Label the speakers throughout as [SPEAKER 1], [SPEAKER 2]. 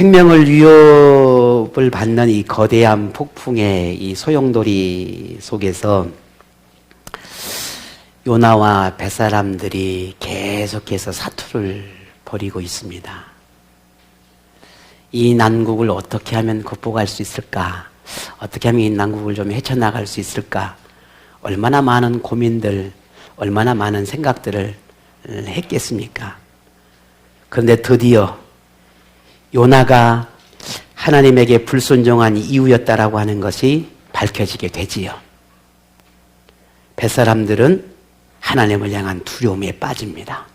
[SPEAKER 1] 생명을 위협을 받는 이 거대한 폭풍의 이 소용돌이 속에서 요나와 뱃사람들이 계속해서 사투를 벌이고 있습니다. 이 난국을 어떻게 하면 극복할 수 있을까? 어떻게 하면 이 난국을 좀 헤쳐나갈 수 있을까? 얼마나 많은 고민들, 얼마나 많은 생각들을 했겠습니까? 그런데 드디어 요나가 하나님에게 불순종한 이유였다라고 하는 것이 밝혀지게 되지요. 뱃사람들은 하나님을 향한 두려움에 빠집니다.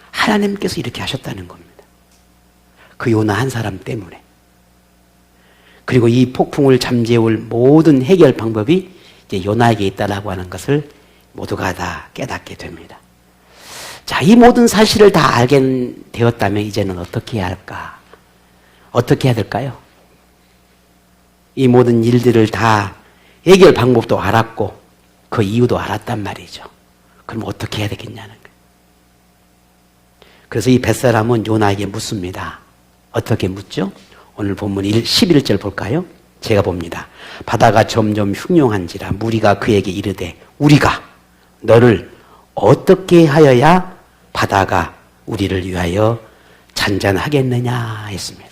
[SPEAKER 1] 하나님께서 이렇게 하셨다는 겁니다. 그 요나 한 사람 때문에. 그리고 이 폭풍을 잠재울 모든 해결 방법이 이제 요나에게 있다라고 하는 것을 모두가 다 깨닫게 됩니다. 자, 이 모든 사실을 다 알게 되었다면 이제는 어떻게 해야 할까? 어떻게 해야 될까요? 이 모든 일들을 다 해결 방법도 알았고 그 이유도 알았단 말이죠. 그럼 어떻게 해야 되겠냐는 거예요. 그래서 이 뱃사람은 요나에게 묻습니다. 어떻게 묻죠? 오늘 본문 11절 볼까요? 제가 봅니다. 바다가 점점 흉흉한지라 무리가 그에게 이르되 우리가 너를 어떻게 하여야 바다가 우리를 위하여 잔잔하겠느냐 했습니다.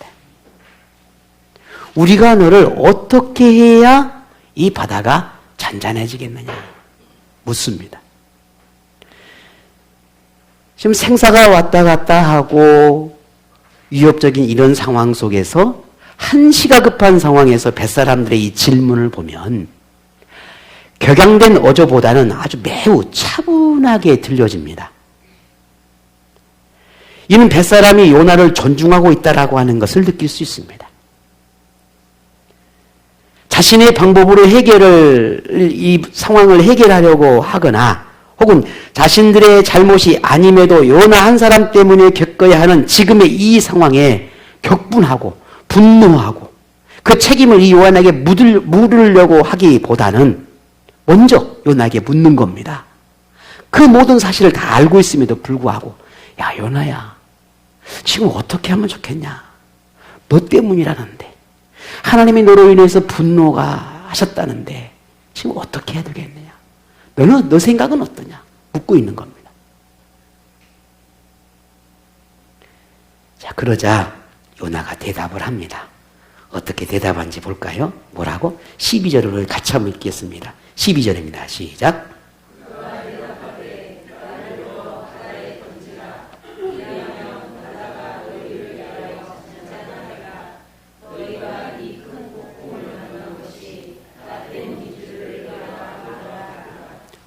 [SPEAKER 1] 우리가 너를 어떻게 해야 이 바다가 잔잔해지겠느냐 묻습니다. 지금 생사가 왔다 갔다 하고 위협적인 이런 상황 속에서 한시가 급한 상황에서 뱃사람들의 이 질문을 보면 격양된 어조보다는 아주 매우 차분하게 들려집니다. 이는 뱃사람이 요나를 존중하고 있다라고 하는 것을 느낄 수 있습니다. 자신의 방법으로 이 상황을 해결하려고 하거나 혹은 자신들의 잘못이 아님에도 요나 한 사람 때문에 겪어야 하는 지금의 이 상황에 격분하고 분노하고 그 책임을 이 요나에게 물으려고 하기보다는 먼저 요나에게 묻는 겁니다. 그 모든 사실을 다 알고 있음에도 불구하고 야 요나야 지금 어떻게 하면 좋겠냐? 너 때문이라는데 하나님이 너로 인해서 분노가 하셨다는데 지금 어떻게 해야 되겠느냐? 너 생각은 어떠냐? 묻고 있는 겁니다. 자, 그러자 요나가 대답을 합니다. 어떻게 대답한지 볼까요? 뭐라고? 12절을 같이 한번 읽겠습니다. 12절입니다. 시작.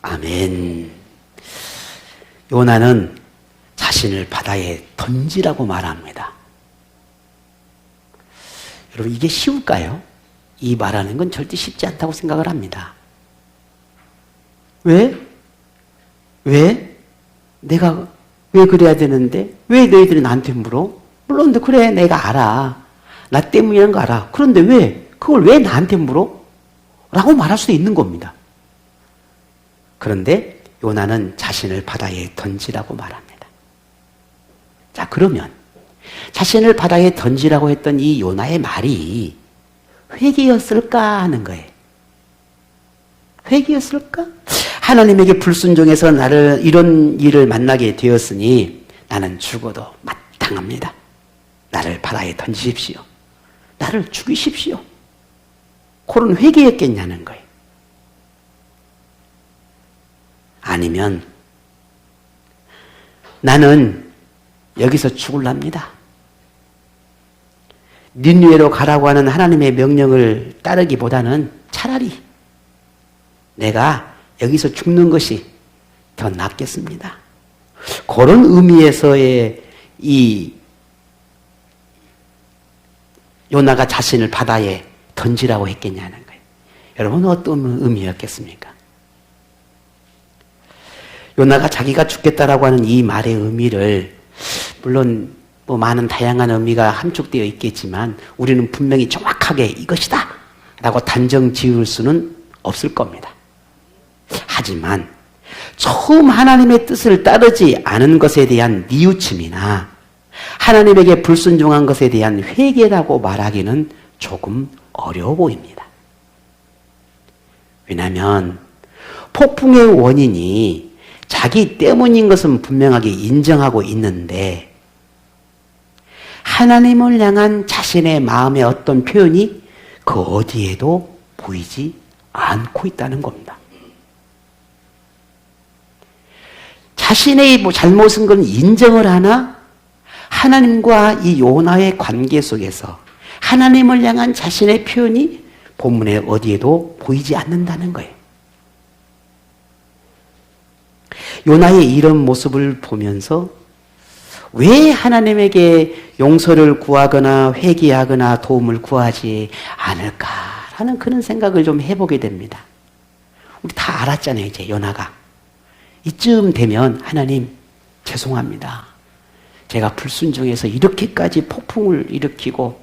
[SPEAKER 1] 아멘. 요나는 자신을 바다에 던지라고 말합니다. 여러분 이게 쉬울까요? 이 말하는 건 절대 쉽지 않다고 생각을 합니다. 왜? 내가 왜 그래야 되는데? 왜 너희들이 나한테 물어? 물론 그래 내가 알아. 나 때문이라는 거 알아. 그런데 왜? 그걸 왜 나한테 물어? 라고 말할 수도 있는 겁니다. 그런데 요나는 자신을 바다에 던지라고 말합니다. 자, 그러면 자신을 바다에 던지라고 했던 이 요나의 말이 회개였을까 하는 거예요. 회개였을까? 하나님에게 불순종해서 나를 이런 일을 만나게 되었으니 나는 죽어도 마땅합니다. 나를 바다에 던지십시오. 나를 죽이십시오. 그런 회개였겠냐는 거예요. 아니면 나는 여기서 죽을랍니다. 니느웨로 가라고 하는 하나님의 명령을 따르기보다는 차라리 내가 여기서 죽는 것이 더 낫겠습니다. 그런 의미에서의 이 요나가 자신을 바다에 던지라고 했겠냐는 거예요. 여러분 어떤 의미였겠습니까? 요나가 자기가 죽겠다라고 하는 이 말의 의미를 물론 뭐 많은 다양한 의미가 함축되어 있겠지만 우리는 분명히 정확하게 이것이다 라고 단정 지을 수는 없을 겁니다. 하지만 처음 하나님의 뜻을 따르지 않은 것에 대한 뉘우침이나 하나님에게 불순종한 것에 대한 회개라고 말하기는 조금 어려워 보입니다. 왜냐하면 폭풍의 원인이 자기 때문인 것은 분명하게 인정하고 있는데 하나님을 향한 자신의 마음의 어떤 표현이 그 어디에도 보이지 않고 있다는 겁니다. 자신의 잘못은 건 인정을 하나 하나님과 이 요나의 관계 속에서 하나님을 향한 자신의 표현이 본문의 어디에도 보이지 않는다는 거예요. 요나의 이런 모습을 보면서 왜 하나님에게 용서를 구하거나 회개하거나 도움을 구하지 않을까라는 그런 생각을 좀 해보게 됩니다. 우리 다 알았잖아요, 이제 요나가. 이쯤 되면 하나님 죄송합니다. 제가 불순종해서 이렇게까지 폭풍을 일으키고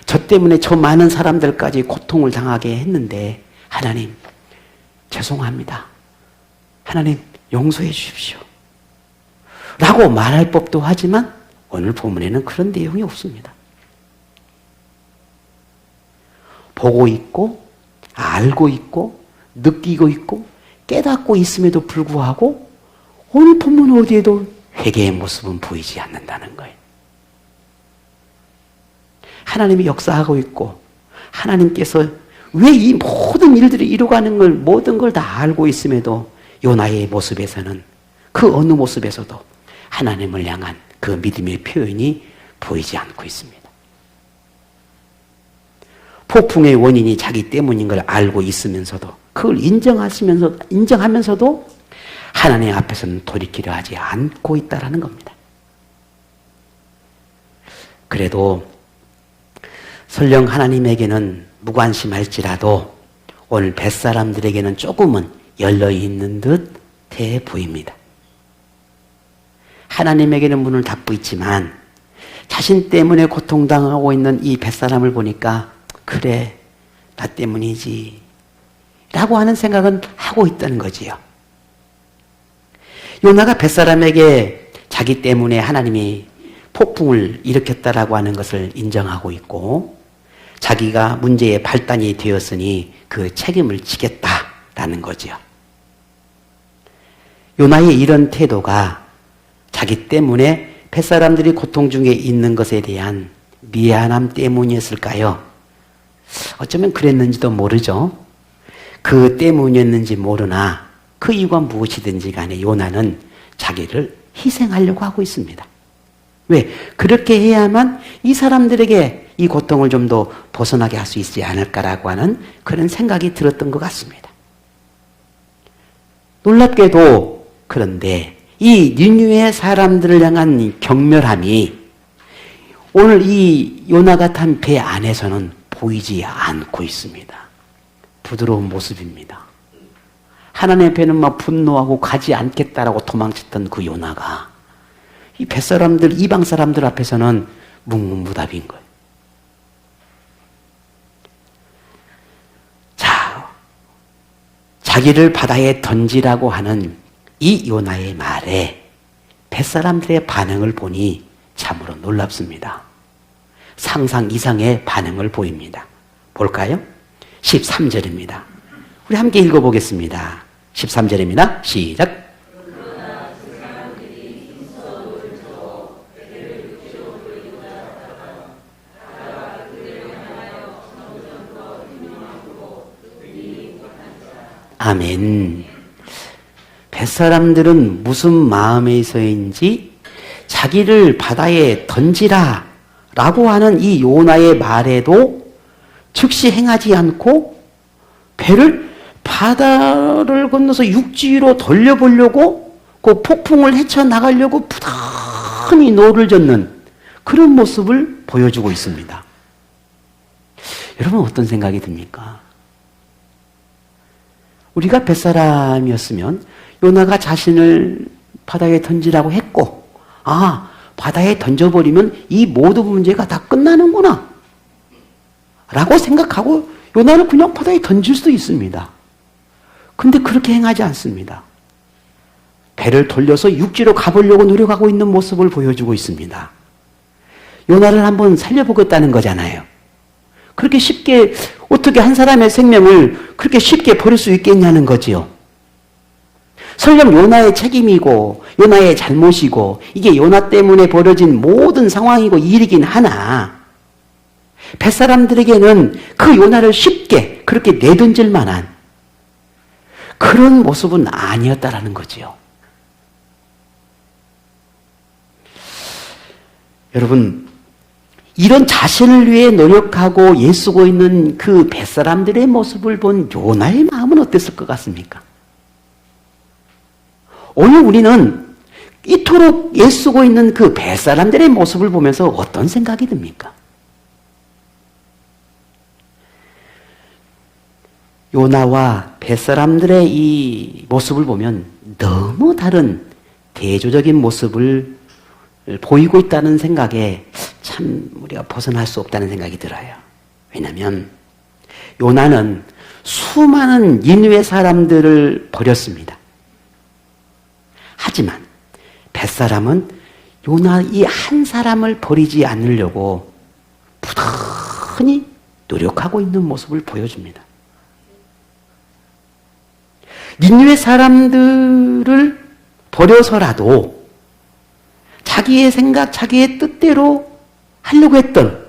[SPEAKER 1] 저 때문에 저 많은 사람들까지 고통을 당하게 했는데 하나님 죄송합니다. 하나님 용서해 주십시오. 라고 말할 법도 하지만 오늘 본문에는 그런 내용이 없습니다. 보고 있고 알고 있고 느끼고 있고 깨닫고 있음에도 불구하고 오늘 본문 어디에도 회개의 모습은 보이지 않는다는 거예요. 하나님이 역사하고 있고 하나님께서 왜 이 모든 일들이 이루어가는 걸 모든 걸 다 알고 있음에도 요나의 모습에서는 그 어느 모습에서도 하나님을 향한 그 믿음의 표현이 보이지 않고 있습니다. 폭풍의 원인이 자기 때문인 걸 알고 있으면서도 그걸 인정하면서도 하나님 앞에서는 돌이키려 하지 않고 있다는 겁니다. 그래도 설령 하나님에게는 무관심할지라도 오늘 뱃사람들에게는 조금은 열려있는 듯해 보입니다. 하나님에게는 문을 닫고 있지만 자신 때문에 고통당하고 있는 이 뱃사람을 보니까 그래 나 때문이지 라고 하는 생각은 하고 있다는 거지요. 요나가 뱃사람에게 자기 때문에 하나님이 폭풍을 일으켰다라고 하는 것을 인정하고 있고 자기가 문제의 발단이 되었으니 그 책임을 지겠다라는 거지요. 요나의 이런 태도가 자기 때문에 뱃사람들이 고통 중에 있는 것에 대한 미안함 때문이었을까요? 어쩌면 그랬는지도 모르죠. 그 때문이었는지 모르나 그 이유가 무엇이든지 간에 요나는 자기를 희생하려고 하고 있습니다. 왜? 그렇게 해야만 이 사람들에게 이 고통을 좀 더 벗어나게 할 수 있지 않을까라고 하는 그런 생각이 들었던 것 같습니다. 놀랍게도 그런데 이 니느웨의 사람들을 향한 경멸함이 오늘 이 요나가 탄 배 안에서는 보이지 않고 있습니다. 부드러운 모습입니다. 하나님의 배는 막 분노하고 가지 않겠다라고 도망쳤던 그 요나가 이 뱃사람들, 이방 사람들 앞에서는 묵묵무답인 거예요. 자, 자기를 바다에 던지라고 하는 이 요나의 말에 뱃사람들의 반응을 보니 참으로 놀랍습니다. 상상 이상의 반응을 보입니다. 볼까요? 13절입니다. 우리 함께 읽어보겠습니다. 13절입니다. 시작. 아멘. 뱃사람들은 무슨 마음에서인지 자기를 바다에 던지라 라고 하는 이 요나의 말에도 즉시 행하지 않고 배를 바다를 건너서 육지로 돌려보려고 그 폭풍을 헤쳐나가려고 부단히 노를 젓는 그런 모습을 보여주고 있습니다. 여러분 어떤 생각이 듭니까? 우리가 뱃사람이었으면 요나가 자신을 바다에 던지라고 했고 바다에 던져버리면 이 모든 문제가 다 끝나는구나 라고 생각하고 요나를 그냥 바다에 던질 수도 있습니다. 근데 그렇게 행하지 않습니다. 배를 돌려서 육지로 가보려고 노력하고 있는 모습을 보여주고 있습니다. 요나를 한번 살려보겠다는 거잖아요. 그렇게 쉽게 어떻게 한 사람의 생명을 그렇게 쉽게 버릴 수 있겠냐는 거지요. 설령 요나의 책임이고 요나의 잘못이고 이게 요나 때문에 벌어진 모든 상황이고 일이긴 하나 뱃사람들에게는 그 요나를 쉽게 그렇게 내던질 만한 그런 모습은 아니었다라는 거지요. 여러분, 이런 자신을 위해 노력하고 애쓰고 있는 그 뱃사람들의 모습을 본 요나의 마음은 어땠을 것 같습니까? 오늘 우리는 이토록 애쓰고 있는 그 뱃사람들의 모습을 보면서 어떤 생각이 듭니까? 요나와 뱃사람들의 이 모습을 보면 너무 다른 대조적인 모습을 보이고 있다는 생각에 참 우리가 벗어날 수 없다는 생각이 들어요. 왜냐하면 요나는 수많은 니느웨 사람들을 버렸습니다. 하지만 뱃사람은 요나 이 한 사람을 버리지 않으려고 부단히 노력하고 있는 모습을 보여줍니다. 니느웨 사람들을 버려서라도 자기의 생각, 자기의 뜻대로 하려고 했던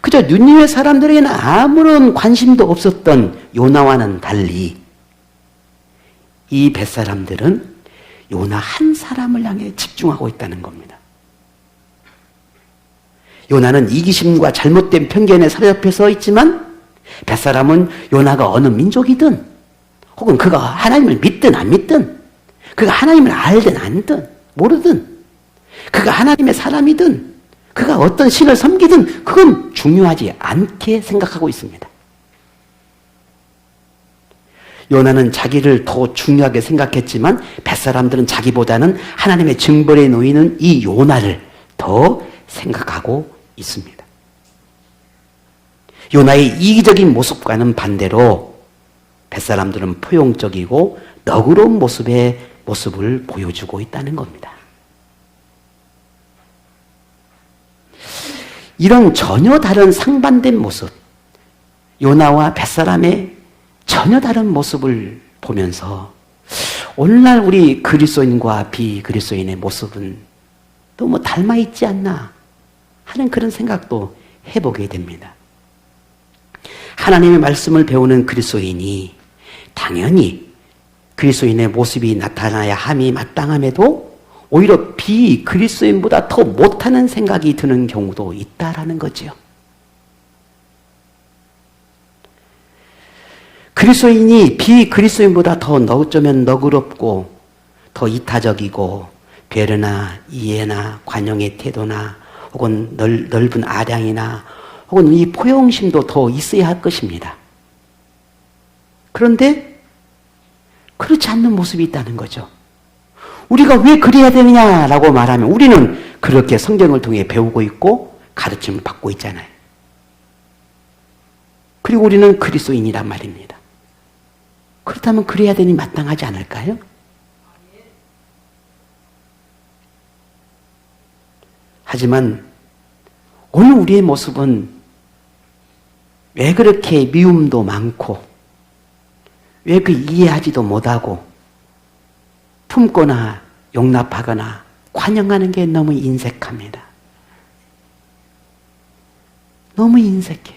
[SPEAKER 1] 그저 니느웨 사람들에게는 아무런 관심도 없었던 요나와는 달리 이 뱃사람들은 요나 한 사람을 향해 집중하고 있다는 겁니다. 요나는 이기심과 잘못된 편견에 사로잡혀 서 있지만 뱃사람은 요나가 어느 민족이든 혹은 그가 하나님을 믿든 안 믿든 그가 하나님을 알든 안든 모르든 그가 하나님의 사람이든 그가 어떤 신을 섬기든 그건 중요하지 않게 생각하고 있습니다. 요나는 자기를 더 중요하게 생각했지만 뱃사람들은 자기보다는 하나님의 징벌에 놓이는 이 요나를 더 생각하고 있습니다. 요나의 이기적인 모습과는 반대로 뱃사람들은 포용적이고 너그러운 모습을 보여주고 있다는 겁니다. 이런 전혀 다른 상반된 모습, 요나와 뱃사람의 전혀 다른 모습을 보면서 오늘날 우리 그리스도인과 비그리스도인의 모습은 너무 닮아 있지 않나 하는 그런 생각도 해보게 됩니다. 하나님의 말씀을 배우는 그리스도인이 당연히 그리스도인의 모습이 나타나야 함이 마땅함에도 오히려 비그리스도인보다 더 못하는 생각이 드는 경우도 있다라는 거죠. 그리스도인이 비그리스도인보다 더 어쩌면 너그럽고 더 이타적이고 배려나 이해나 관용의 태도나 혹은 넓은 아량이나 혹은 이 포용심도 더 있어야 할 것입니다. 그런데 그렇지 않는 모습이 있다는 거죠. 우리가 왜 그래야 되느냐라고 말하면 우리는 그렇게 성경을 통해 배우고 있고 가르침을 받고 있잖아요. 그리고 우리는 그리스도인이란 말입니다. 그렇다면 그래야 되니 마땅하지 않을까요? 하지만 오늘 우리의 모습은 왜 그렇게 미움도 많고 왜 그 이해하지도 못하고 품거나 용납하거나 관용하는 게 너무 인색합니다. 너무 인색해.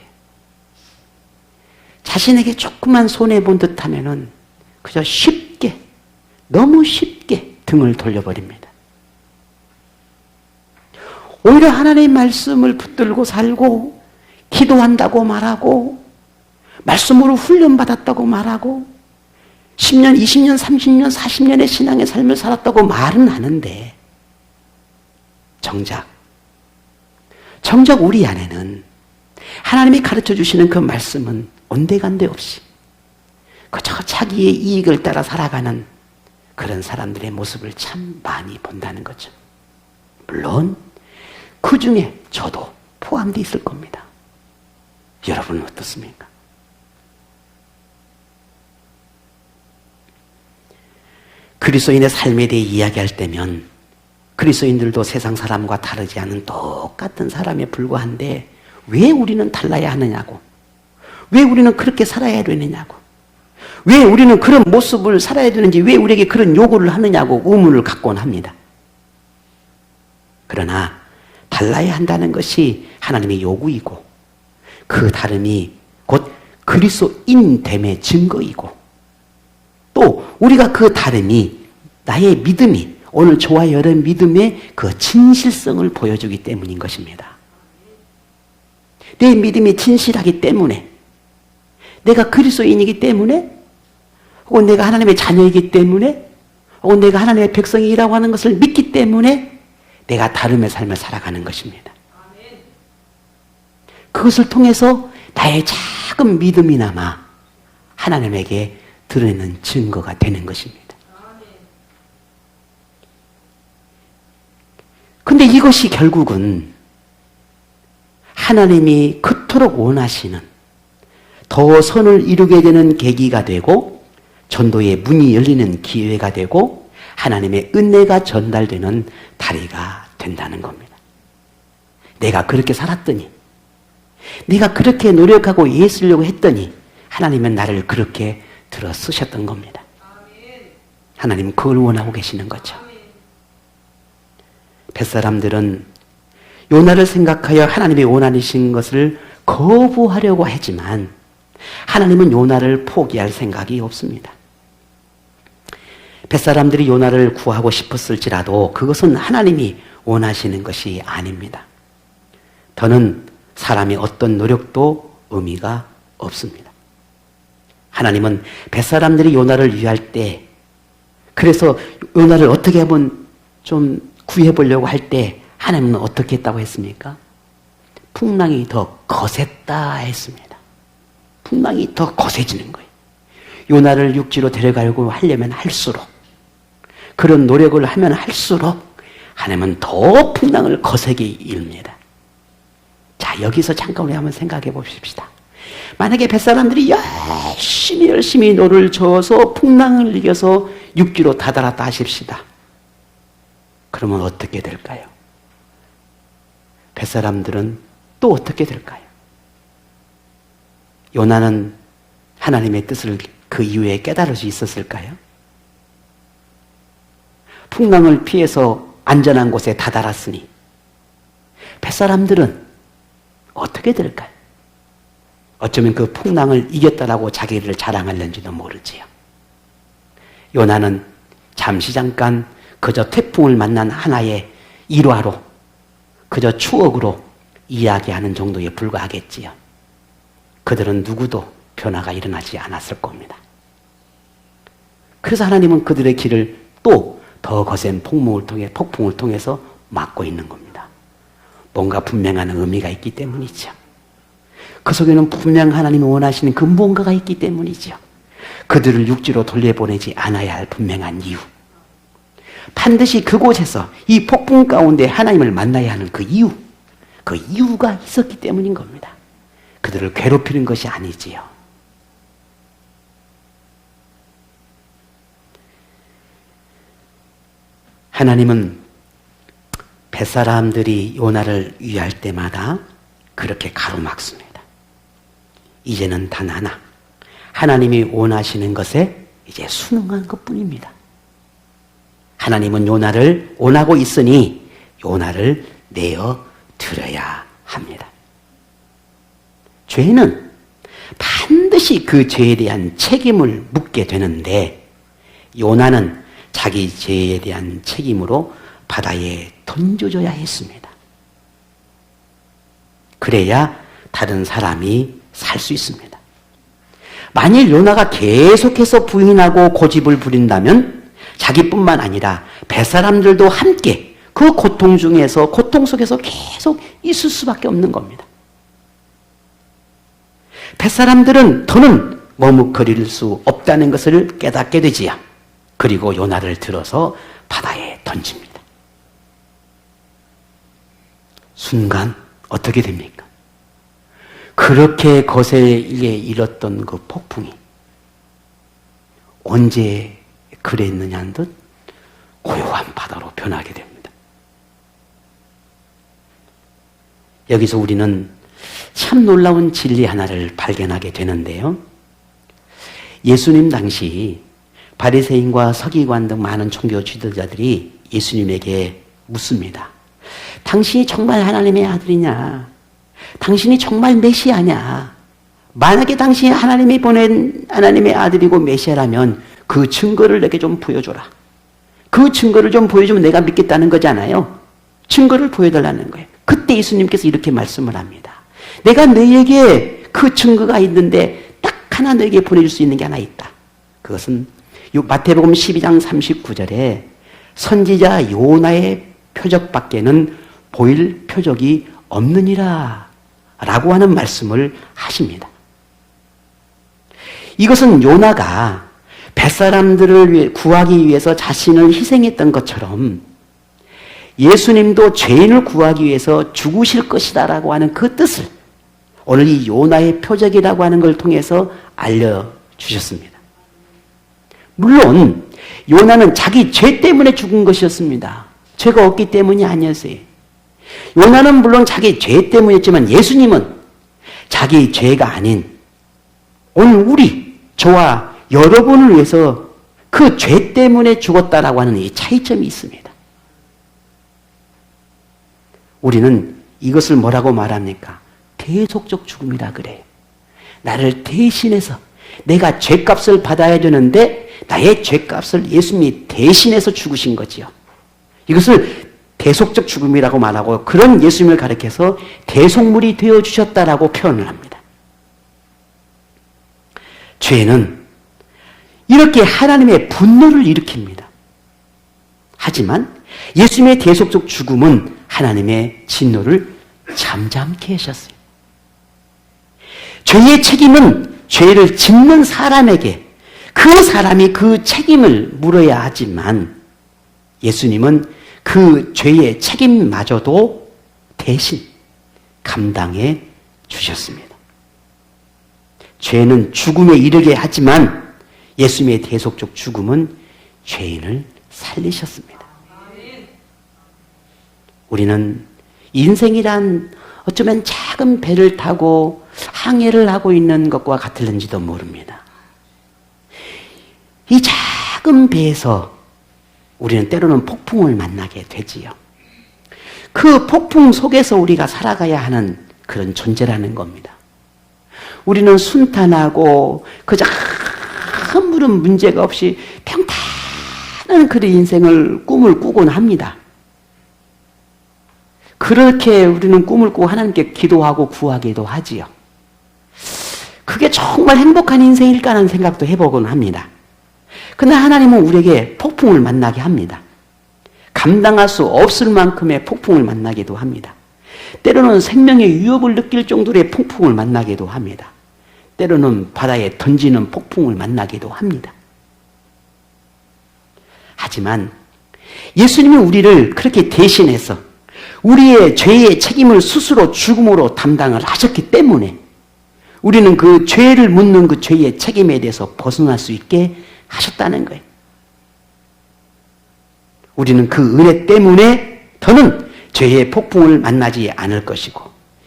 [SPEAKER 1] 자신에게 조그만 손해본 듯 하면은 그저 쉽게, 너무 쉽게 등을 돌려버립니다. 오히려 하나님의 말씀을 붙들고 살고, 기도한다고 말하고, 말씀으로 훈련받았다고 말하고, 10년, 20년, 30년, 40년의 신앙의 삶을 살았다고 말은 하는데, 정작 우리 안에는 하나님이 가르쳐 주시는 그 말씀은 온데간데 없이 그저 자기의 이익을 따라 살아가는 그런 사람들의 모습을 참 많이 본다는 거죠. 물론 그 중에 저도 포함되어 있을 겁니다. 여러분은 어떻습니까? 그리스도인의 삶에 대해 이야기할 때면 그리스도인들도 세상 사람과 다르지 않은 똑같은 사람에 불과한데 왜 우리는 달라야 하느냐고, 왜 우리는 그렇게 살아야 되느냐고, 왜 우리는 그런 모습을 살아야 되는지, 왜 우리에게 그런 요구를 하느냐고 의문을 갖곤 합니다. 그러나 달라야 한다는 것이 하나님의 요구이고 그 다름이 곧 그리스도인됨의 증거이고 또 우리가 그 다름이 나의 믿음이 오늘 저와 여러 믿음의 그 진실성을 보여주기 때문인 것입니다. 내 믿음이 진실하기 때문에, 내가 그리스도인이기 때문에, 혹은 내가 하나님의 자녀이기 때문에, 혹은 내가 하나님의 백성이라고 하는 것을 믿기 때문에 내가 다름의 삶을 살아가는 것입니다. 그것을 통해서 나의 작은 믿음이나마 하나님에게 드러내는 증거가 되는 것입니다. 근데 이것이 결국은 하나님이 그토록 원하시는 더 선을 이루게 되는 계기가 되고 전도의 문이 열리는 기회가 되고 하나님의 은혜가 전달되는 다리가 된다는 겁니다. 내가 그렇게 살았더니, 내가 그렇게 노력하고 예수려고 했더니 하나님은 나를 그렇게 들어 쓰셨던 겁니다. 하나님은 그걸 원하고 계시는 거죠. 뱃사람들은 요나를 생각하여 하나님이 원하신 것을 거부하려고 하지만 하나님은 요나를 포기할 생각이 없습니다. 뱃사람들이 요나를 구하고 싶었을지라도 그것은 하나님이 원하시는 것이 아닙니다. 더는 사람의 어떤 노력도 의미가 없습니다. 하나님은 뱃사람들이 요나를 위할 때, 그래서 요나를 어떻게 하면 좀 구해보려고 할 때 하나님은 어떻게 했다고 했습니까? 풍랑이 더 거셌다 했습니다. 풍랑이 더 거세지는 거예요. 요나를 육지로 데려가려고 하려면 할수록, 그런 노력을 하면 할수록 하나님은 더 풍랑을 거세게 이룹니다. 자, 여기서 잠깐 우리 한번 생각해 봅시다. 만약에 뱃사람들이 열심히 노를 저어서 풍랑을 이겨서 육지로 다다랐다 하십시다. 그러면 어떻게 될까요? 뱃사람들은 또 어떻게 될까요? 요나는 하나님의 뜻을 그 이후에 깨달을 수 있었을까요? 풍랑을 피해서 안전한 곳에 다다랐으니 뱃사람들은 어떻게 될까요? 어쩌면 그 풍랑을 이겼다라고 자기를 자랑하려는지도 모르지요. 요나는 잠시 잠깐 그저 태풍을 만난 하나의 일화로, 그저 추억으로 이야기하는 정도에 불과하겠지요. 그들은 누구도 변화가 일어나지 않았을 겁니다. 그래서 하나님은 그들의 길을 또 더 거센 폭풍을 통해서 막고 있는 겁니다. 뭔가 분명한 의미가 있기 때문이죠. 그 속에는 분명 하나님이 원하시는 그 뭔가가 있기 때문이죠. 그들을 육지로 돌려보내지 않아야 할 분명한 이유. 반드시 그곳에서 이 폭풍 가운데 하나님을 만나야 하는 그 이유가 있었기 때문인 겁니다. 그들을 괴롭히는 것이 아니지요. 하나님은 뱃사람들이 요나를 위할 때마다 그렇게 가로막습니다. 이제는 단 하나, 하나님이 원하시는 것에 이제 순응한 것뿐입니다. 하나님은 요나를 원하고 있으니 요나를 내어 드려야 합니다. 죄는 반드시 그 죄에 대한 책임을 묻게 되는데 요나는 자기 죄에 대한 책임으로 바다에 던져줘야 했습니다. 그래야 다른 사람이 살 수 있습니다. 만일 요나가 계속해서 부인하고 고집을 부린다면 자기뿐만 아니라 뱃사람들도 함께 그 고통 속에서 계속 있을 수밖에 없는 겁니다. 뱃사람들은 더는 머뭇거릴 수 없다는 것을 깨닫게 되지요. 그리고 요나를 들어서 바다에 던집니다. 순간 어떻게 됩니까? 그렇게 거세게 일었던 그 폭풍이 언제 그랬느냐는 듯 고요한 바다로 변하게 됩니다. 여기서 우리는 참 놀라운 진리 하나를 발견하게 되는데요. 예수님 당시 바리새인과 서기관 등 많은 종교 지도자들이 예수님에게 묻습니다. 당신이 정말 하나님의 아들이냐? 당신이 정말 메시아냐? 만약에 당신이 하나님이 보낸 하나님의 아들이고 메시아라면 그 증거를 내게 좀 보여줘라. 그 증거를 좀 보여주면 내가 믿겠다는 거잖아요. 증거를 보여달라는 거예요. 그때 예수님께서 이렇게 말씀을 합니다. 내가 너희에게 그 증거가 있는데 딱 하나 너희에게 보내줄 수 있는 게 하나 있다. 그것은 마태복음 12장 39절에 선지자 요나의 표적밖에는 보일 표적이 없느니라 라고 하는 말씀을 하십니다. 이것은 요나가 뱃사람들을 구하기 위해서 자신을 희생했던 것처럼 예수님도 죄인을 구하기 위해서 죽으실 것이다 라고 하는 그 뜻을 오늘 이 요나의 표적이라고 하는 걸 통해서 알려주셨습니다. 물론 요나는 자기 죄 때문에 죽은 것이었습니다. 죄가 없기 때문이 아니었어요. 요나는 물론 자기 죄 때문이었지만 예수님은 자기 죄가 아닌 오늘 우리, 저와 여러분을 위해서 그 죄 때문에 죽었다라고 하는 이 차이점이 있습니다. 우리는 이것을 뭐라고 말합니까? 대속적 죽음이라 그래요. 나를 대신해서 내가 죄값을 받아야 되는데 나의 죄값을 예수님이 대신해서 죽으신 거지요. 이것을 대속적 죽음이라고 말하고 그런 예수님을 가리켜서 대속물이 되어주셨다라고 표현을 합니다. 죄는 이렇게 하나님의 분노를 일으킵니다. 하지만 예수님의 대속적 죽음은 하나님의 진노를 잠잠케 하셨어요. 죄의 책임은 죄를 짓는 사람에게 그 사람이 그 책임을 물어야 하지만 예수님은 그 죄의 책임마저도 대신 감당해 주셨습니다. 죄는 죽음에 이르게 하지만 예수님의 대속적 죽음은 죄인을 살리셨습니다. 우리는 인생이란 어쩌면 작은 배를 타고 항해를 하고 있는 것과 같을는지도 모릅니다. 이 작은 배에서 우리는 때로는 폭풍을 만나게 되지요. 그 폭풍 속에서 우리가 살아가야 하는 그런 존재라는 겁니다. 우리는 순탄하고 그저 아무런 문제가 없이 평탄한 그런 인생을 꿈을 꾸곤 합니다. 그렇게 우리는 꿈을 꾸고 하나님께 기도하고 구하기도 하지요. 그게 정말 행복한 인생일까 하는 생각도 해보곤 합니다. 그러나 하나님은 우리에게 폭풍을 만나게 합니다. 감당할 수 없을 만큼의 폭풍을 만나기도 합니다. 때로는 생명의 위협을 느낄 정도의 폭풍을 만나기도 합니다. 때로는 바다에 던지는 폭풍을 만나기도 합니다. 하지만 예수님이 우리를 그렇게 대신해서 우리의 죄의 책임을 스스로 죽음으로 담당을 하셨기 때문에 우리는 그 죄를 묻는 그 죄의 책임에 대해서 벗어날 수 있게 하셨다는 거예요. 우리는 그 은혜 때문에 더는 죄의 폭풍을 만나지 않을 것이고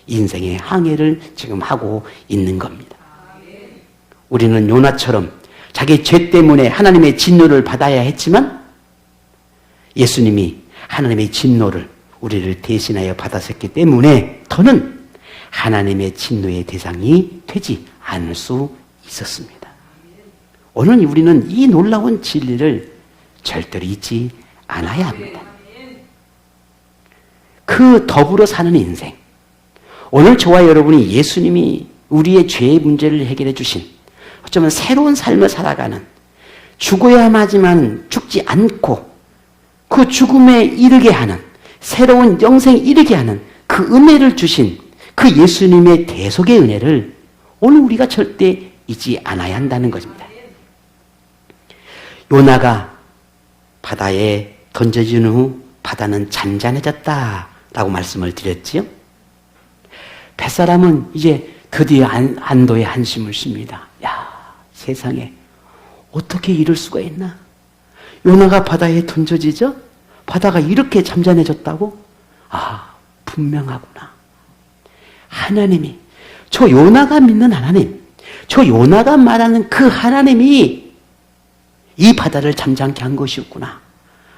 [SPEAKER 1] 인생의 항해를 지금 하고 있는 겁니다. 우리는 요나처럼 자기 죄 때문에 하나님의 진노를 받아야 했지만 예수님이 하나님의 진노를 우리를 대신하여 받았었기 때문에 더는 하나님의 진노의 대상이 되지 않을 수 있었습니다. 오늘 우리는 이 놀라운 진리를 절대로 잊지 않아야 합니다. 그 더불어 사는 인생. 오늘 저와 여러분이 예수님이 우리의 죄의 문제를 해결해 주신 어쩌면 새로운 삶을 살아가는 죽어야만 하지만 죽지 않고 그 죽음에 이르게 하는 새로운 영생에 이르게 하는 그 은혜를 주신 그 예수님의 대속의 은혜를 오늘 우리가 절대 잊지 않아야 한다는 것입니다. 요나가 바다에 던져진 후 바다는 잔잔해졌다라고 말씀을 드렸지요. 뱃사람은 이제 드디어 안도의 한숨을 쉽니다. 야, 세상에 어떻게 이럴 수가 있나? 요나가 바다에 던져지죠? 바다가 이렇게 잠잠해졌다고? 아, 분명하구나. 하나님이, 저 요나가 믿는 하나님, 저 요나가 말하는 그 하나님이 이 바다를 잠잠케 한 것이었구나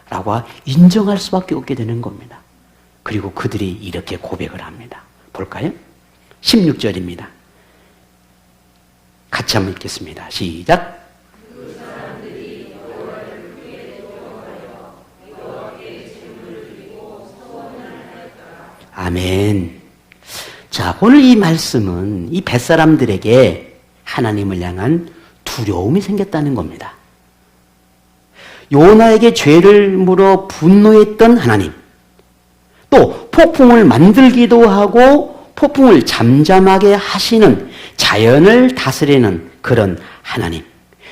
[SPEAKER 1] 라고 인정할 수밖에 없게 되는 겁니다. 그리고 그들이 이렇게 고백을 합니다. 볼까요? 16절입니다. 같이 한번 읽겠습니다. 시작. 아멘. 자, 오늘 이 말씀은 이 벳사람들에게 하나님을 향한 두려움이 생겼다는 겁니다. 요나에게 죄를 물어 분노했던 하나님, 또 폭풍을 만들기도 하고 폭풍을 잠잠하게 하시는, 자연을 다스리는 그런 하나님,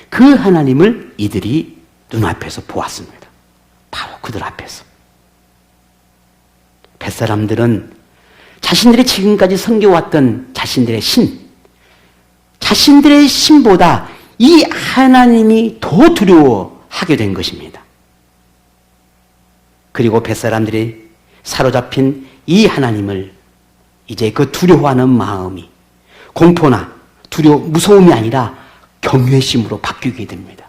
[SPEAKER 1] 그 하나님을 이들이 눈앞에서 보았습니다. 바로 그들 앞에서. 벳사람들은 자신들이 지금까지 섬겨왔던 자신들의 신, 자신들의 신보다 이 하나님이 더 두려워하게 된 것입니다. 그리고 벳사람들이 사로잡힌 이 하나님을 이제 그 두려워하는 마음이 공포나 무서움이 아니라 경외심으로 바뀌게 됩니다.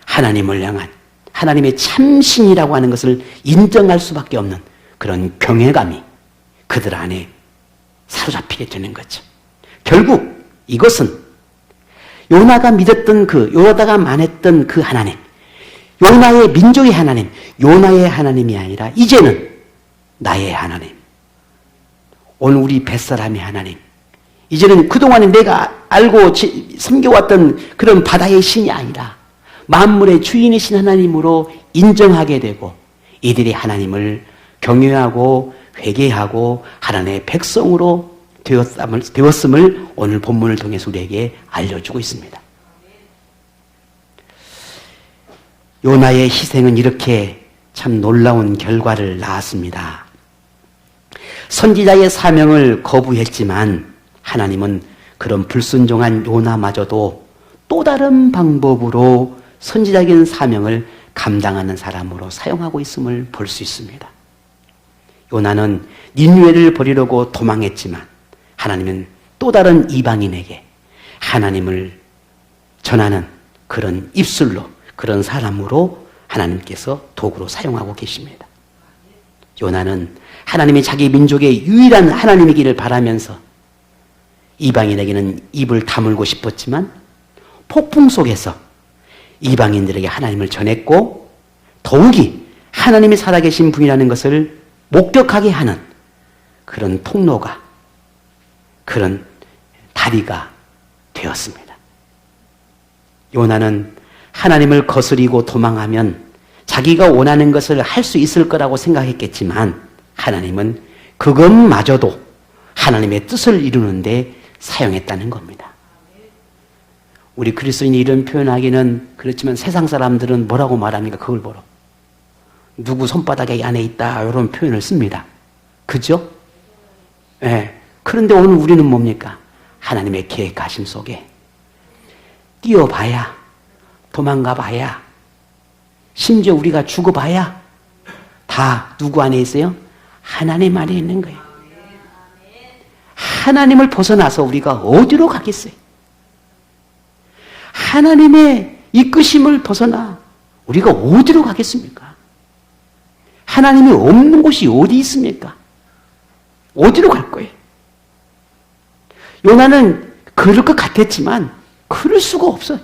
[SPEAKER 1] 하나님을 향한, 하나님의 참신이라고 하는 것을 인정할 수밖에 없는 그런 경외감이 그들 안에 사로잡히게 되는 거죠. 결국 이것은 요나가 믿었던 요나가 만했던 그 하나님, 요나의 민족의 하나님, 요나의 하나님이 아니라 이제는 나의 하나님, 오늘 우리 벳사람의 하나님, 이제는 그동안에 내가 알고 섬겨왔던 그런 바다의 신이 아니라 만물의 주인이신 하나님으로 인정하게 되고, 이들이 하나님을 경외하고 회개하고 하나님의 백성으로 되었음을 오늘 본문을 통해서 우리에게 알려주고 있습니다. 요나의 희생은 이렇게 참 놀라운 결과를 낳았습니다. 선지자의 사명을 거부했지만 하나님은 그런 불순종한 요나마저도 또 다른 방법으로 선지자적인 사명을 감당하는 사람으로 사용하고 있음을 볼 수 있습니다. 요나는 니느웨를 버리려고 도망했지만 하나님은 또 다른 이방인에게 하나님을 전하는 그런 입술로, 그런 사람으로 하나님께서 도구로 사용하고 계십니다. 요나는 하나님이 자기 민족의 유일한 하나님이기를 바라면서 이방인에게는 입을 다물고 싶었지만 폭풍 속에서 이방인들에게 하나님을 전했고, 더욱이 하나님이 살아계신 분이라는 것을 목격하게 하는 그런 통로가, 그런 다리가 되었습니다. 요나는 하나님을 거스리고 도망하면 자기가 원하는 것을 할 수 있을 거라고 생각했겠지만 하나님은 그것마저도 하나님의 뜻을 이루는데 사용했다는 겁니다. 우리 그리스도인이 이런 표현하기는 그렇지만 세상 사람들은 뭐라고 말합니까? 그걸 보러. 누구 손바닥에 안에 있다, 이런 표현을 씁니다. 그죠? 네. 그런데 오늘 우리는 뭡니까? 하나님의 계획하심 속에 뛰어봐야, 도망가봐야, 심지어 우리가 죽어봐야 다 누구 안에 있어요? 하나님 안에 있는 거예요. 하나님을 벗어나서 우리가 어디로 가겠어요? 하나님의 이끄심을 벗어나 우리가 어디로 가겠습니까? 하나님이 없는 곳이 어디 있습니까? 어디로 갈 거예요? 요나는 그럴 것 같았지만 그럴 수가 없어요.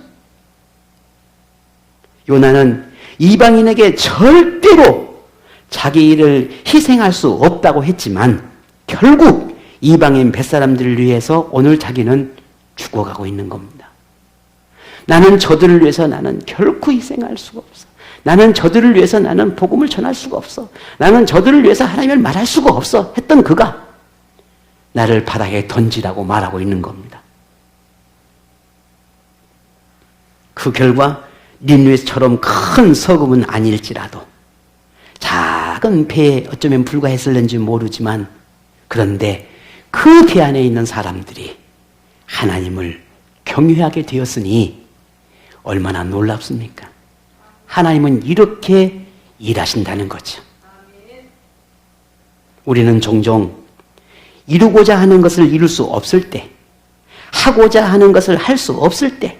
[SPEAKER 1] 요나는 이방인에게 절대로 자기 일을 희생할 수 없다고 했지만 결국 이방인 벳사람들을 위해서 오늘 자기는 죽어가고 있는 겁니다. 나는 저들을 위해서 나는 결코 희생할 수가 없어. 나는 저들을 위해서 나는 복음을 전할 수가 없어. 나는 저들을 위해서 하나님을 말할 수가 없어 했던 그가 나를 바닥에 던지라고 말하고 있는 겁니다. 그 결과 니느웨처럼 큰 서금은 아닐지라도 작은 배에 어쩌면 불과했을는지 모르지만, 그런데 그 배 안에 있는 사람들이 하나님을 경외하게 되었으니 얼마나 놀랍습니까? 하나님은 이렇게 일하신다는 거죠. 우리는 종종 이루고자 하는 것을 이룰 수 없을 때, 하고자 하는 것을 할 수 없을 때,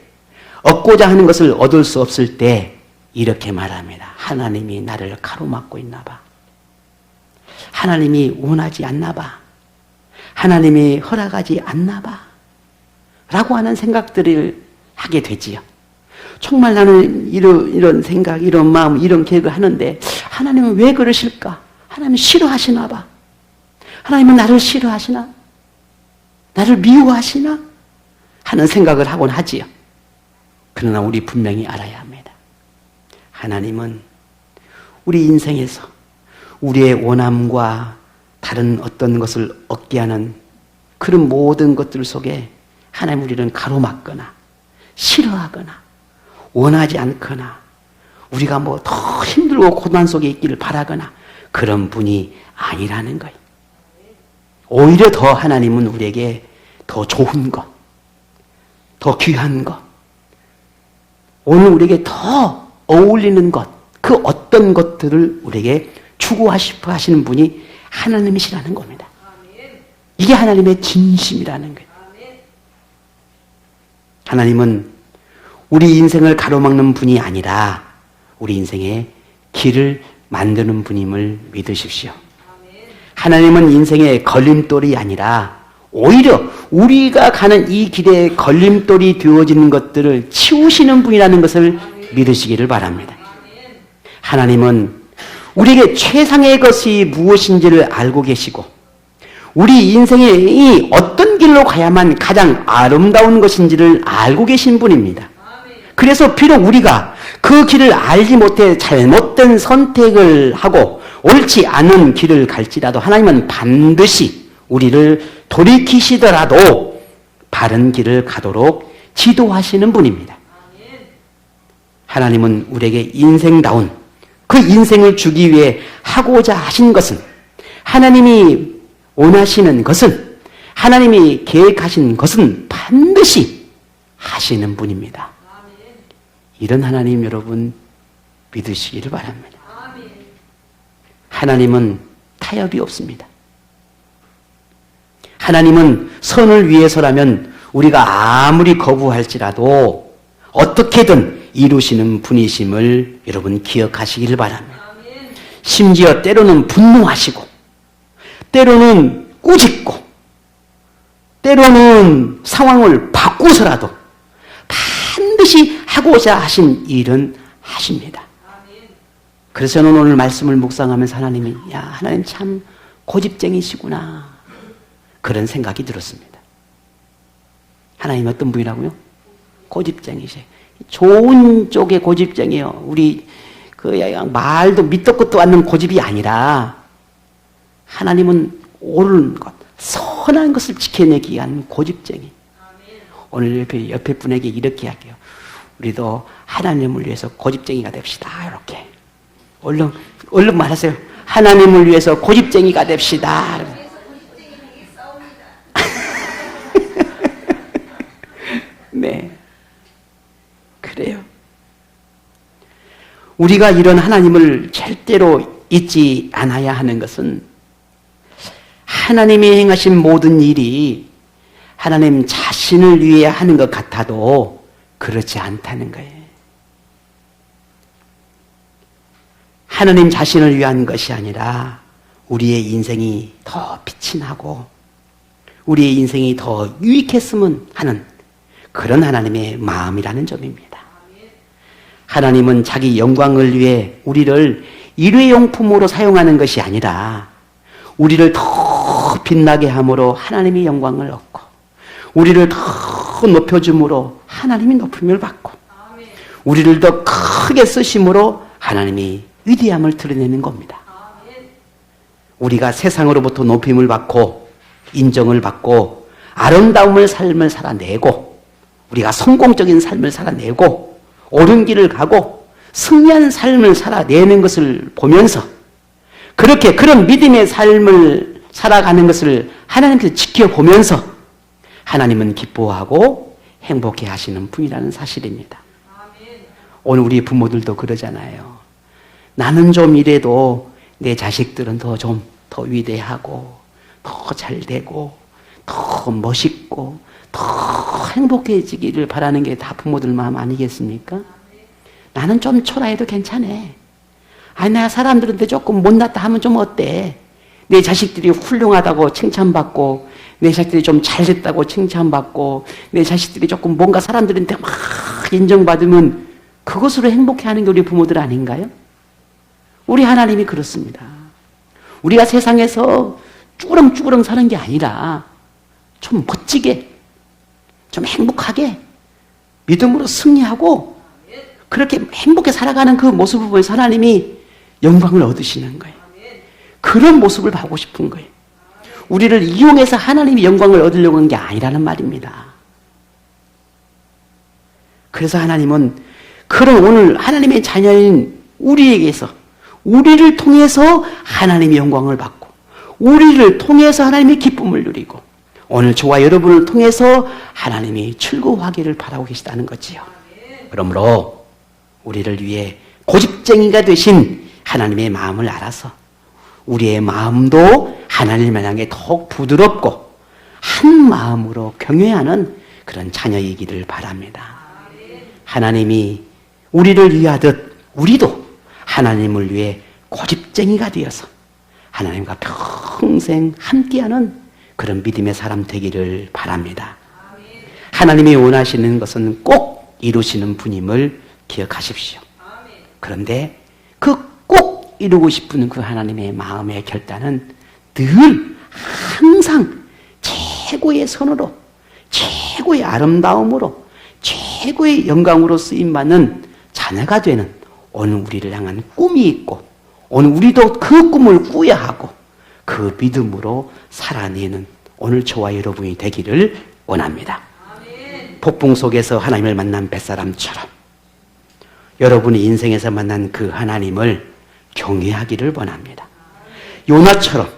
[SPEAKER 1] 얻고자 하는 것을 얻을 수 없을 때 이렇게 말합니다. 하나님이 나를 가로막고 있나 봐. 하나님이 원하지 않나 봐. 하나님이 허락하지 않나 봐. 라고 하는 생각들을 하게 되지요. 정말 나는 이런 생각, 이런 마음, 이런 계획을 하는데 하나님은 왜 그러실까? 하나님은 싫어하시나 봐. 하나님은 나를 싫어하시나? 나를 미워하시나? 하는 생각을 하곤 하지요. 그러나 우리 분명히 알아야 합니다. 하나님은 우리 인생에서 우리의 원함과 다른 어떤 것을 얻게 하는 그런 모든 것들 속에 하나님 우리는 가로막거나 싫어하거나 원하지 않거나 우리가 뭐 더 힘들고 고난 속에 있기를 바라거나 그런 분이 아니라는 거예요. 오히려 더 하나님은 우리에게 더 좋은 것, 더 귀한 것, 오늘 우리에게 더 어울리는 것, 그 어떤 것들을 우리에게 추구하시고 하시는 분이 하나님이시라는 겁니다. 이게 하나님의 진심이라는 거예요. 하나님은 우리 인생을 가로막는 분이 아니라 우리 인생의 길을 만드는 분임을 믿으십시오. 하나님은 인생의 걸림돌이 아니라 오히려 우리가 가는 이 길에 걸림돌이 되어지는 것들을 치우시는 분이라는 것을 믿으시기를 바랍니다. 하나님은 우리에게 최상의 것이 무엇인지를 알고 계시고 우리 인생이 어떤 길로 가야만 가장 아름다운 것인지를 알고 계신 분입니다. 그래서 비록 우리가 그 길을 알지 못해 잘못된 선택을 하고 옳지 않은 길을 갈지라도 하나님은 반드시 우리를 돌이키시더라도 바른 길을 가도록 지도하시는 분입니다. 하나님은 우리에게 인생다운 그 인생을 주기 위해 하고자 하신 것은 하나님이 원하시는 것은 하나님이 계획하신 것은 반드시 하시는 분입니다. 이런 하나님 여러분 믿으시기를 바랍니다. 하나님은 타협이 없습니다. 하나님은 선을 위해서라면 우리가 아무리 거부할지라도 어떻게든 이루시는 분이심을 여러분 기억하시기를 바랍니다. 심지어 때로는 분노하시고 때로는 꾸짖고 때로는 상황을 바꾸서라도 반드시 하고자 하신 일은 하십니다. 그래서 저는 오늘 말씀을 묵상하면서 하나님이 하나님 참 고집쟁이시구나 그런 생각이 들었습니다. 하나님 어떤 분이라고요? 고집쟁이시. 좋은 쪽의 고집쟁이요. 우리 말도 밑도 끝도 않는 고집이 아니라 하나님은 옳은 것, 선한 것을 지켜내기 위한 고집쟁이. 오늘 옆에 분에게 이렇게 할게요. 우리도 하나님을 위해서 고집쟁이가 됩시다. 이렇게. 얼른 말하세요. 하나님을 위해서 고집쟁이가 됩시다. 네. 그래요. 우리가 이런 하나님을 절대로 잊지 않아야 하는 것은 하나님이 행하신 모든 일이 하나님 자신을 위해 하는 것 같아도 그렇지 않다는 거예요. 하나님 자신을 위한 것이 아니라 우리의 인생이 더 빛이 나고 우리의 인생이 더 유익했으면 하는 그런 하나님의 마음이라는 점입니다. 하나님은 자기 영광을 위해 우리를 일회용품으로 사용하는 것이 아니라 우리를 더 빛나게 함으로 하나님이 영광을 얻고 우리를 더 높여줌으로 하나님이 높임을 받고 우리를 더 크게 쓰심으로 하나님이 위대함을 드러내는 겁니다. 우리가 세상으로부터 높임을 받고 인정을 받고 아름다움을 삶을 살아내고 우리가 성공적인 삶을 살아내고 옳은 길을 가고 승리한 삶을 살아내는 것을 보면서 그렇게 그런 믿음의 삶을 살아가는 것을 하나님께서 지켜보면서 하나님은 기뻐하고 행복해 하시는 분이라는 사실입니다. 오늘 우리 부모들도 그러잖아요. 나는 좀 이래도 내 자식들은 더 위대하고 더 잘 되고 더 멋있고 더 행복해지기를 바라는 게 다 부모들 마음 아니겠습니까? 나는 좀 초라해도 괜찮아. 아니, 내가 사람들한테 조금 못났다 하면 좀 어때? 내 자식들이 훌륭하다고 칭찬받고, 내 자식들이 좀 잘됐다고 칭찬받고, 내 자식들이 조금 뭔가 사람들한테 막 인정받으면 그것으로 행복해하는 게 우리 부모들 아닌가요? 우리 하나님이 그렇습니다. 우리가 세상에서 쭈그렁쭈그렁 사는 게 아니라 좀 멋지게, 좀 행복하게, 믿음으로 승리하고 그렇게 행복해 살아가는 그 모습을 보면서 하나님이 영광을 얻으시는 거예요. 그런 모습을 보고 싶은 거예요. 우리를 이용해서 하나님이 영광을 얻으려고 하는 게 아니라는 말입니다. 그래서 하나님은 그런 오늘 하나님의 자녀인 우리에게서, 우리를 통해서 하나님의 영광을 받고, 우리를 통해서 하나님의 기쁨을 누리고, 오늘 저와 여러분을 통해서 하나님이 즐거워하기를 바라고 계시다는 거지요. 그러므로 우리를 위해 고집쟁이가 되신 하나님의 마음을 알아서 우리의 마음도 하나님을 향해 더욱 부드럽고 한 마음으로 경외하는 그런 자녀이기를 바랍니다. 하나님이 우리를 위하듯 우리도 하나님을 위해 고집쟁이가 되어서 하나님과 평생 함께하는 그런 믿음의 사람 되기를 바랍니다. 하나님이 원하시는 것은 꼭 이루시는 분임을 기억하십시오. 그런데 그 꼭 이루고 싶은 그 하나님의 마음의 결단은 늘 항상 최고의 선으로, 최고의 아름다움으로, 최고의 영광으로 쓰임받는 자녀가 되는 오늘 우리를 향한 꿈이 있고, 오늘 우리도 그 꿈을 꾸어야 하고 그 믿음으로 살아내는 오늘 저와 여러분이 되기를 원합니다. 폭풍 속에서 하나님을 만난 뱃사람처럼 여러분이 인생에서 만난 그 하나님을 경외하기를 원합니다. 요나처럼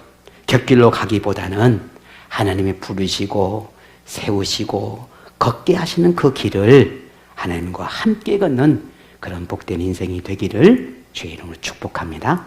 [SPEAKER 1] 곁길로 가기보다는 하나님이 부르시고 세우시고 걷게 하시는 그 길을 하나님과 함께 걷는 그런 복된 인생이 되기를 주의 이름으로 축복합니다.